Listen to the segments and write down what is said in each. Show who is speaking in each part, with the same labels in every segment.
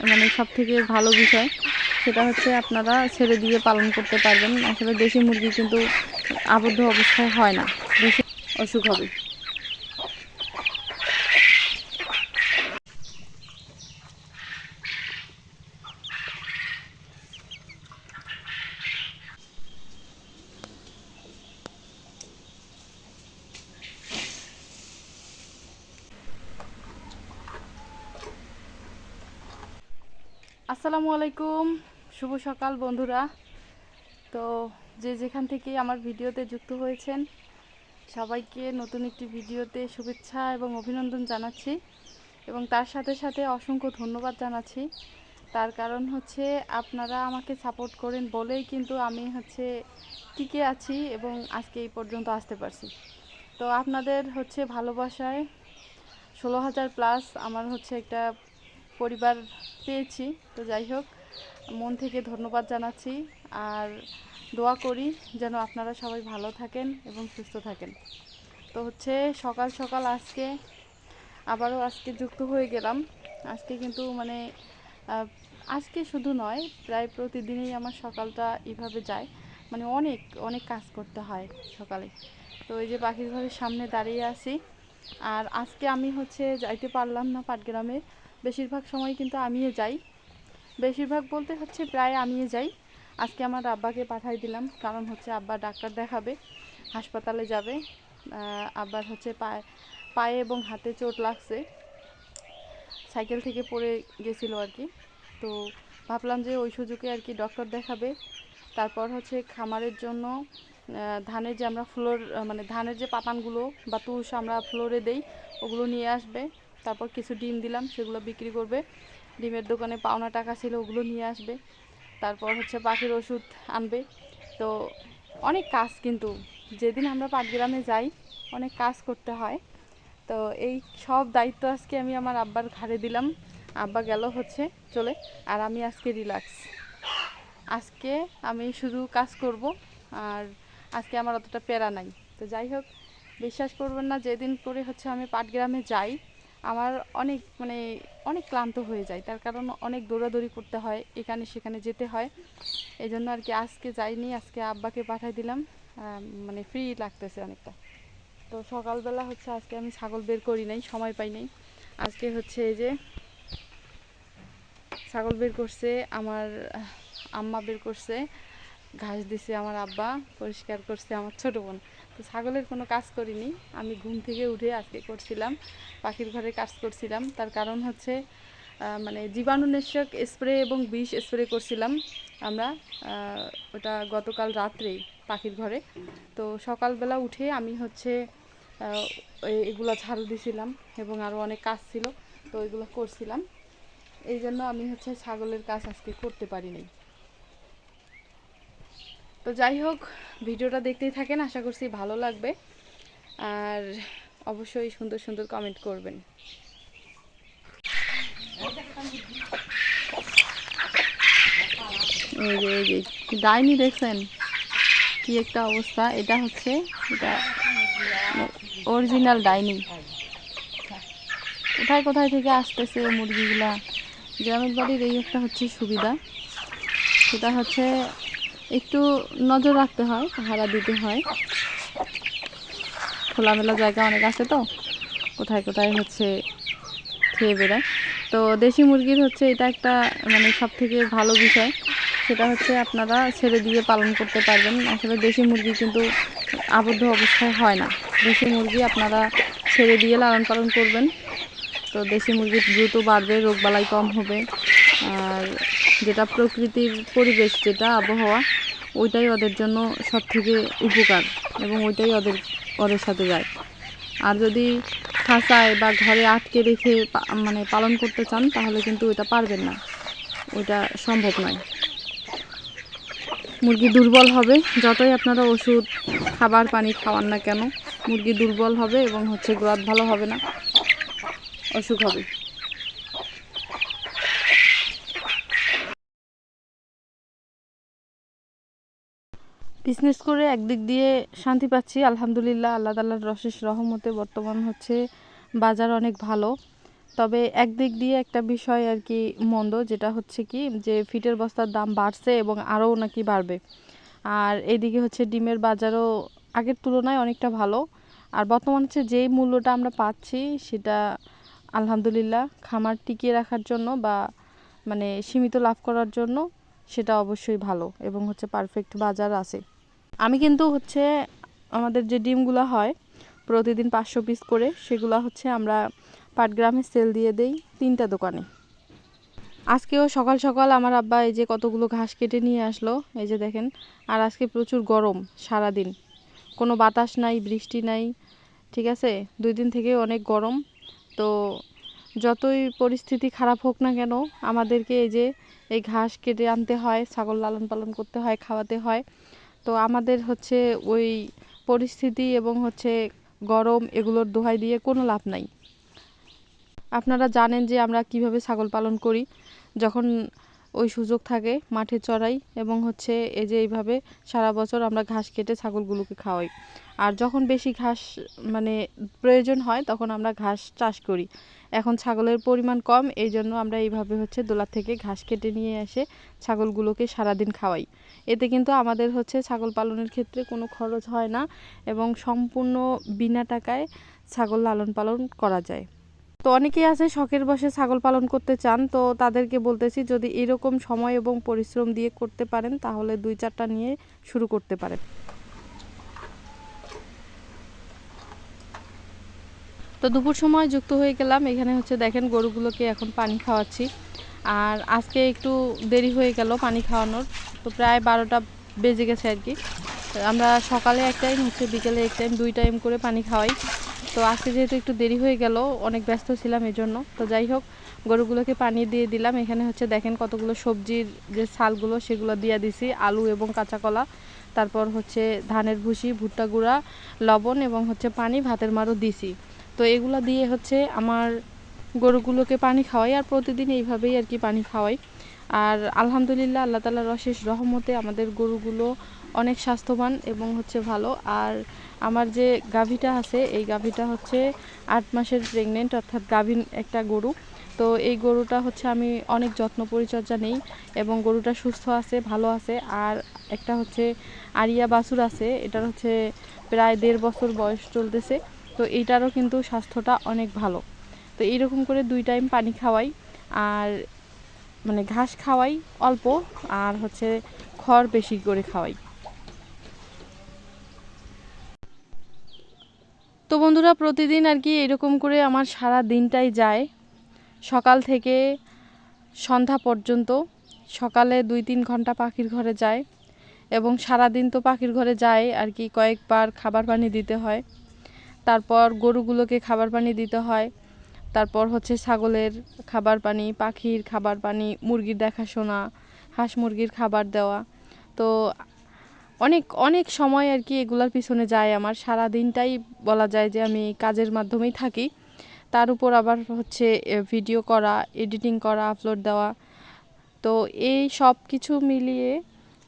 Speaker 1: মানে সবথেকে ভালো বিষয় সেটা হচ্ছে আপনারা ছেড়ে দিয়ে পালন করতে পারবেন। আসলে দেশি মুরগি কিন্তু আবদ্ধ অবস্থায় হয় না, বেশি অসুখ হবে। আসসালামু আলাইকুম, শুভ সকাল বন্ধুরা। তো যে যেখান থেকে আমার ভিডিওতে যুক্ত হয়েছেন সবাইকে নতুন একটি ভিডিওতে শুভেচ্ছা এবং অভিনন্দন জানাচ্ছি, এবং তার সাথে সাথে অসংখ্য ধন্যবাদ জানাচ্ছি। তার কারণ হচ্ছে আপনারা আমাকে সাপোর্ট করেন বলেই কিন্তু আমি হচ্ছে টিকে আছি এবং আজকে এই পর্যন্ত আসতে পারছি। তো আপনাদের হচ্ছে ভালোবাসায় 16,000 প্লাস আমার হচ্ছে একটা পরিবার পেয়েছি। তো যাই হোক, মন থেকে ধন্যবাদ জানাচ্ছি, আর দোয়া করি যেন আপনারা সবাই ভালো থাকেন এবং সুস্থ থাকেন। তো হচ্ছে সকাল সকাল আজকে যুক্ত হয়ে গেলাম। আজকে কিন্তু মানে আজকে শুধু নয়, প্রায় প্রতিদিনই আমার সকালটা এভাবে যায়, মানে অনেক অনেক কাজ করতে হয় সকালে। তো এই যে পাখির ঘরের সামনে দাঁড়িয়ে আছি, আর আজকে আমি হচ্ছে যাইতে পারলাম না পাটগ্রামে। বেশিরভাগ সময় কিন্তু আমিও যাই, বেশিরভাগ বলতে হচ্ছে প্রায় আমিও যাই। আজকে আমার আব্বাকে পাঠাই দিলাম, কারণ হচ্ছে আব্বা ডাক্তার দেখাবে, হাসপাতালে যাবে। আব্বার হচ্ছে পায়ে এবং হাতে চোট লাগছে, সাইকেল থেকে পড়ে গেছিলো আর কি। তো ভাবলাম যে ওই সুযোগে আর কি ডক্টর দেখাবে। তারপর হচ্ছে খামারের জন্য ধানের যে আমরা মানে ধানের যে পাতানগুলো বা তুষ আমরা ফ্লোরে দেই, ওগুলো নিয়ে আসবে। তারপর কিছু ডিম দিলাম, সেগুলো বিক্রি করবে। ডিমের দোকানে পাওনা টাকা ছিল, ওগুলো নিয়ে আসবে। তারপর হচ্ছে পাখির ওষুধ আনবে। তো অনেক কাজ, কিন্তু যেদিন আমরা পাটগ্রামে যাই অনেক কাজ করতে হয়। তো এই সব দায়িত্ব আজকে আমি আমার আব্বার ঘাড়ে দিলাম। আব্বা গেল হচ্ছে চলে, আর আমি আজকে রিল্যাক্স। আজকে আমি শুধু কাজ করব, আর আজকে আমার অতটা প্যারা নাই। তো যাই হোক, বিশ্বাস করবেন না, যেদিন করে হচ্ছে আমি পাটগ্রামে যাই আমার অনেক ক্লান্ত হয়ে যায়। তার কারণ অনেক দৌড়াদৌড়ি করতে হয়, এখানে সেখানে যেতে হয়। এই জন্য আর কি আজকে যাইনি, আজকে আব্বাকে পাঠিয়ে দিলাম। মানে ফ্রি লাগতেছে অনেকটা। তো সকালবেলা হচ্ছে আজকে আমি ছাগল বের করি নাই, সময় পাই নাই। আজকে হচ্ছে এই যে ছাগল বের করছে আমার আম্মা, বের করছে ঘাস দিছে আমার আব্বা, পরিষ্কার করছে আমার ছোটো বোন। তো ছাগলের কোনো কাজ করিনি, আমি ঘুম থেকে উঠে আজকে করছিলাম পাখির ঘরে কাজ করছিলাম। তার কারণ হচ্ছে মানে জীবাণুনাশক স্প্রে এবং বিষ স্প্রে করছিলাম আমরা, ওটা গতকাল রাত্রেই পাখির ঘরে। তো সকালবেলা উঠে আমি হচ্ছে এগুলো ঝাড়ু দিছিলাম এবং আরও অনেক কাজ ছিল, তো এগুলো করছিলাম। এই জন্য আমি হচ্ছে ছাগলের কাজ আজকে করতে পারিনি। তো যাই হোক, ভিডিওটা দেখতেই থাকেন, আশা করছি ভালো লাগবে, আর অবশ্যই সুন্দর সুন্দর কমেন্ট করবেন। এই যে ডাইনি দেখছেন কি একটা অবস্থা, এটা হচ্ছে অরিজিনাল ডাইনি। কোথায় কোথায় থেকে আসতেছে মুরগিগুলা। গ্রামের বাড়ির এই একটা হচ্ছে সুবিধা, সেটা হচ্ছে একটু নজর রাখতে হয়, পাহারা দিতে হয়। খোলামেলা জায়গা অনেক আছে, তো কোথায় কোথায় হচ্ছে খেয়ে বেড়ায়। তো দেশি মুরগির হচ্ছে এটা একটা মানে সব থেকে ভালো বিষয়, সেটা হচ্ছে আপনারা ছেড়ে দিয়ে পালন করতে পারবেন। আসলে দেশি মুরগি কিন্তু আবদ্ধ অবস্থায় হয় না। দেশি মুরগি আপনারা ছেড়ে দিয়ে লালন পালন করবেন, তো দেশি মুরগি দ্রুত বাড়বে, রোগবালাই কম হবে, আর যেটা প্রকৃতির পরিবেশ, যেটা আবহাওয়া, ওইটাই ওদের জন্য সব থেকে উপকার, এবং ওইটাই ওদের সাথে যায়। আর যদি খাঁচায় বা ঘরে আটকে রেখে মানে পালন করতে চান, তাহলে কিন্তু ওইটা পারবেন না, ওইটা সম্ভব নয়। মুরগি দুর্বল হবে, যতই আপনারা ওষুধ খাবার পানি খাওয়ান না কেন, মুরগি দুর্বল হবে এবং হচ্ছে গ্রোথ ভালো হবে না, অসুখ হবে। বিজনেস করে একদিক দিয়ে শান্তি পাচ্ছি আলহামদুলিল্লাহ, আল্লাহ তাআলার অশেষ রহমতে। বর্তমান হচ্ছে বাজার অনেক ভালো, তবে একদিক দিয়ে একটা বিষয় আর কি মন্দ, যেটা হচ্ছে কি যে ফিটের বস্তার দাম বাড়ছে এবং আরও নাকি বাড়বে। আর এদিকে হচ্ছে ডিমের বাজারও আগের তুলনায় অনেকটা ভালো। আর বর্তমান হচ্ছে যেই মূল্যটা আমরা পাচ্ছি সেটা আলহামদুলিল্লাহ খামার টিকিয়ে রাখার জন্য বা মানে সীমিত লাভ করার জন্য সেটা অবশ্যই ভালো এবং হচ্ছে পারফেক্ট বাজার আছে। আমি কিন্তু হচ্ছে আমাদের যে ডিমগুলো হয় প্রতিদিন 500 পিস করে, সেগুলো হচ্ছে আমরা পাটগ্রামে সেল দিয়ে দেই 3টা দোকানে। আজকেও সকাল সকাল আমার আব্বা এই যে কতগুলো ঘাস কেটে নিয়ে আসলো, এই যে দেখেন। আর আজকে প্রচুর গরম সারাদিন, কোনো বাতাস নাই, বৃষ্টি নাই, ঠিক আছে। 2 দিন থেকে অনেক গরম। তো যতই পরিস্থিতি খারাপ হোক না কেন আমাদেরকে এই যে এই ঘাস কেটে আনতে হয়, ছাগল লালন পালন করতে হয়, খাওয়াতে হয়। তো আমাদের হচ্ছে ওই পরিস্থিতি এবং হচ্ছে গরম এগুলোর দোহাই দিয়ে কোনো লাভ নাই। আপনারা জানেন যে আমরা কিভাবে ছাগল পালন করি। যখন ওই সুযোগ থাকে মাঠে চড়াই এবং হচ্ছে এই যে এইভাবে সারা বছর আমরা ঘাস কেটে ছাগলগুলোকে খাওয়াই। আর যখন বেশি ঘাস মানে প্রয়োজন হয় তখন আমরা ঘাস চাষ করি। এখন ছাগলের পরিমাণ কম, এই জন্য আমরা এইভাবে হচ্ছে দোলা থেকে ঘাস কেটে নিয়ে এসে ছাগলগুলোকে সারাদিন খাওয়াই। এতে কিন্তু আমাদের হচ্ছে ছাগল পালনের ক্ষেত্রে কোনো খরচ হয় না এবং সম্পূর্ণ বিনা টাকায় ছাগল লালন পালন করা যায়। তো অনেকেই আছে শখের বশে ছাগল পালন করতে চান, তো তাদেরকে বলতেছি যদি এরকম সময় এবং পরিশ্রম দিয়ে করতে পারেন তাহলে 2-4টা নিয়ে শুরু করতে পারেন। তো দুপুর সময় যুক্ত হয়ে গেলাম, এখানে হচ্ছে দেখেন গরুগুলোকে এখন পানি খাওয়াচ্ছি। আর আজকে একটু দেরি হয়ে গেল পানি খাওয়ানোর, তো প্রায় 12টা বেজে গেছে আর কি। আমরা সকালে এক টাইম হচ্ছে বিকেলে এক টাইম 2 টাইম করে পানি খাওয়াই। তো আজকে যেহেতু একটু দেরি হয়ে গেল, অনেক ব্যস্ত ছিলাম এজন্য। তো যাই হোক, গরুগুলোকে পানি দিয়ে দিলাম। এখানে হচ্ছে দেখেন কতগুলো সবজির যে ছালগুলো সেগুলো দিয়ে দিছি, আলু এবং কাঁচা কলা, তারপর হচ্ছে ধানের ভুসি, ভুট্টা গুঁড়া, লবণ এবং হচ্ছে পানি, ভাতের মারও দিছি। তো এগুলো দিয়ে হচ্ছে আমার গরুগুলোকে পানি খাওয়াই আর প্রতিদিন এইভাবেই আর কি পানি খাওয়াই। আর আলহামদুলিল্লাহ আল্লাহ তাআলার অশেষ রহমতে আমাদের গরুগুলো অনেক স্বাস্থ্যবান এবং হচ্ছে ভালো। আর আমার যে গাভীটা আছে এই গাভীটা হচ্ছে 8 মাসের প্রেগনেন্ট, অর্থাৎ গাভীন একটা গরু। তো এই গরুটা হচ্ছে আমি অনেক যত্ন পরিচর্যা নেই এবং গরুটা সুস্থ আছে, ভালো আছে। আর একটা হচ্ছে আরিয়া বাছুর আছে, এটার হচ্ছে প্রায় 1.5 বছর বয়স চলতেছে। তো এইটারও কিন্তু স্বাস্থ্যটা অনেক ভালো। তো এইরকম করে 2 টাইম পানি খাওয়াই আর মানে ঘাস খাওয়াই অল্প, আর হচ্ছে খড় বেশি করে খাওয়াই। তো বন্ধুরা প্রতিদিন আর কি এরকম করে আমার সারা দিনটাই যায়, সকাল থেকে সন্ধ্যা পর্যন্ত। সকালে 2-3 ঘন্টা পাখির ঘরে যায় এবং সারা দিন তো পাখির ঘরে যায় আর কি, কয়েকবার খাবার পানি দিতে হয়। তারপর গরুগুলোকে খাবার পানি দিতে হয়, তারপর হচ্ছে ছাগলের খাবার পানি, পাখির খাবার পানি, মুরগির দেখাশোনা, হাঁস মুরগির খাবার দেওয়া। তো অনেক অনেক সময় আর কি এগুলার পিছনে যায় আমার, সারা দিনটাই বলা যায় যে আমি কাজের মাধ্যমেই থাকি। তার উপর আবার হচ্ছে ভিডিও করা, এডিটিং করা, আপলোড দেওয়া। তো এই সব কিছু মিলিয়ে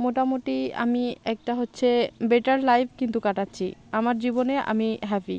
Speaker 1: মোটামুটি আমি একটা হচ্ছে বেটার লাইফ কিন্তু কাটাচ্ছি। আমার জীবনে আমি হ্যাপি।